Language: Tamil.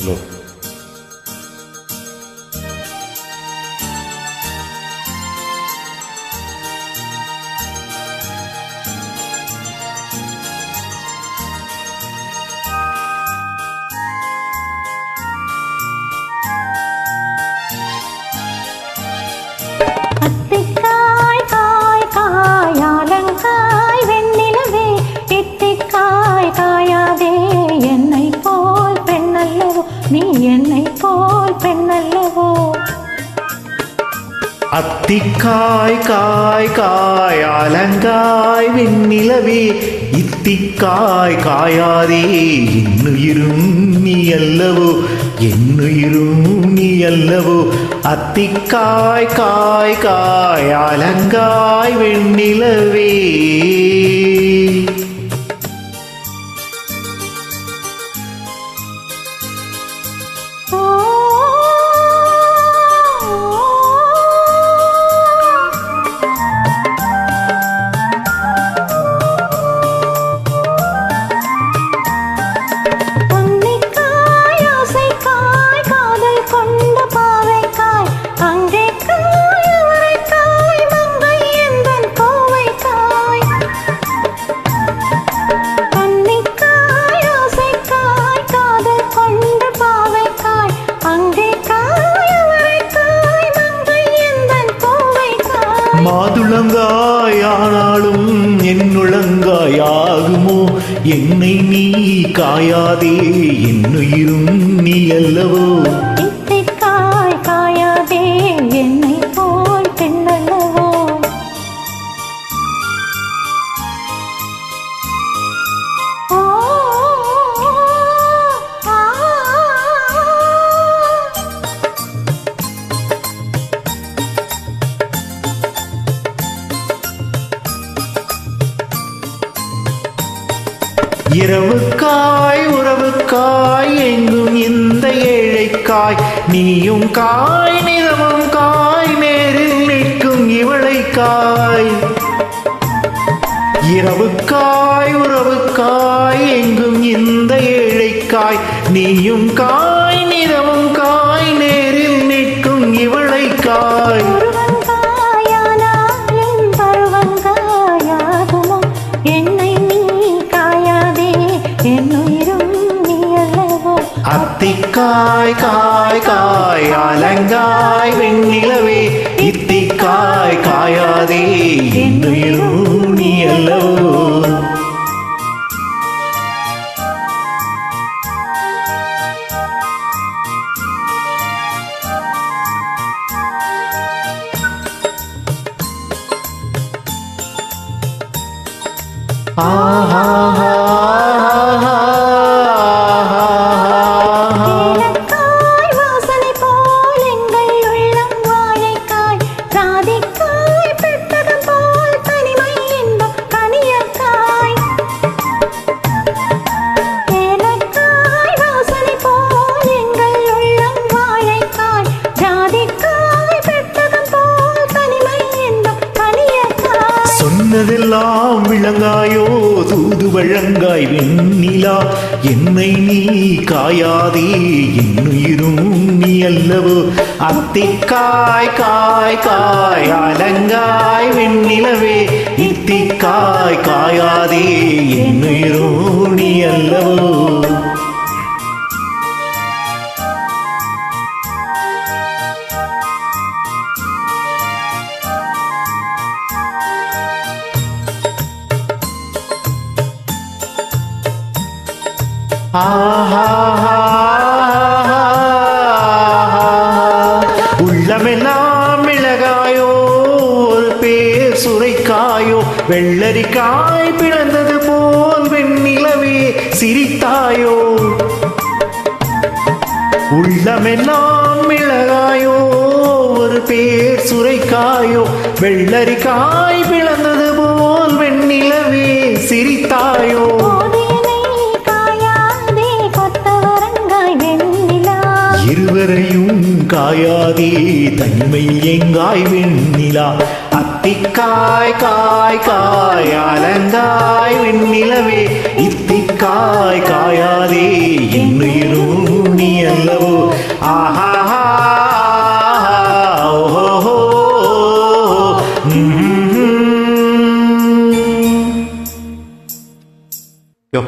ஹலோ. அத்திக்காய் காய் காயாலங்காய் வெண்ணிலவே இத்திக்காய் காயாதே என்னை போல் பெண்ணல்லவோ நீ என்னை போல் பெண்ணல்லவோ. அத்திக்காய் காய் காயாலங்காய் வெண்ணிலவே இத்திக்காய் காயாதே என்னுயிரும் நீ அல்லவோ என்னுயிரும் நீ அல்லவோ. அத்திக்காய் காய் காயாலங்காய் வெண்ணிலவே. மாதுளங்காயானாலும் என்னுளங்காயாகுமோ என்னை நீ காயாதே என்னுயிரும் நீ அல்லவோ. இத்திக்காய் காயாதே என்னை போல் பெண்ணல்லவோ. இரவுக்காய் உறவுக்காய் எங்கும் இந்த ஏழைக்காய் நீயும் காய் நிறமும் காய் நேரில் நிற்கும் இவளைக்காய். இரவுக்காய் உறவுக்காய் எங்கும் இந்த ஏழைக்காய் நீயும் காய் நிறமும் காய் நேரில் நிற்கும் இவளைக்காய். அத்திக்காய் காய் காயாலங்காய் வெண்ணிலவே இத்திக்காய் காயாதே என்னுயிரும் நீ அல்லவோ. ஆஹா சொன்னதெல்லாம் விளங்காயோ தூது வழங்காய் வெண்ணிலா என்னை நீ காயாதே என்னுயிரும் நீ அல்லவோ. அத்திக்காய் காய் காயாலங்காய் வெண்ணிலவே இத்திக்காய் காயாதே என்னுயிரும் நீ அல்லவோ. உள்ளமெல்லாம் மிளகாயோ ஒரு பேர் சுரைக்காயோ வெள்ளரிக்காய் பிளந்தது போல் வெண்ணிலவே சிரித்தாயோ. உள்ளமெல்லாம் மிளகாயோ ஒரு பேர் சுரைக்காயோ வெள்ளரிக்காய் பிளந்தது போல் வெண்ணிலவே சிரித்தாயோ. இருவரையும் காயாதே தனிமை எங்காய் வெண்ணிலா. அத்திக்காய் காய் காயாலங்காய் வெண்ணிலவே இத்திக்காய் காயாதே என்னுயிரும் நீ யோ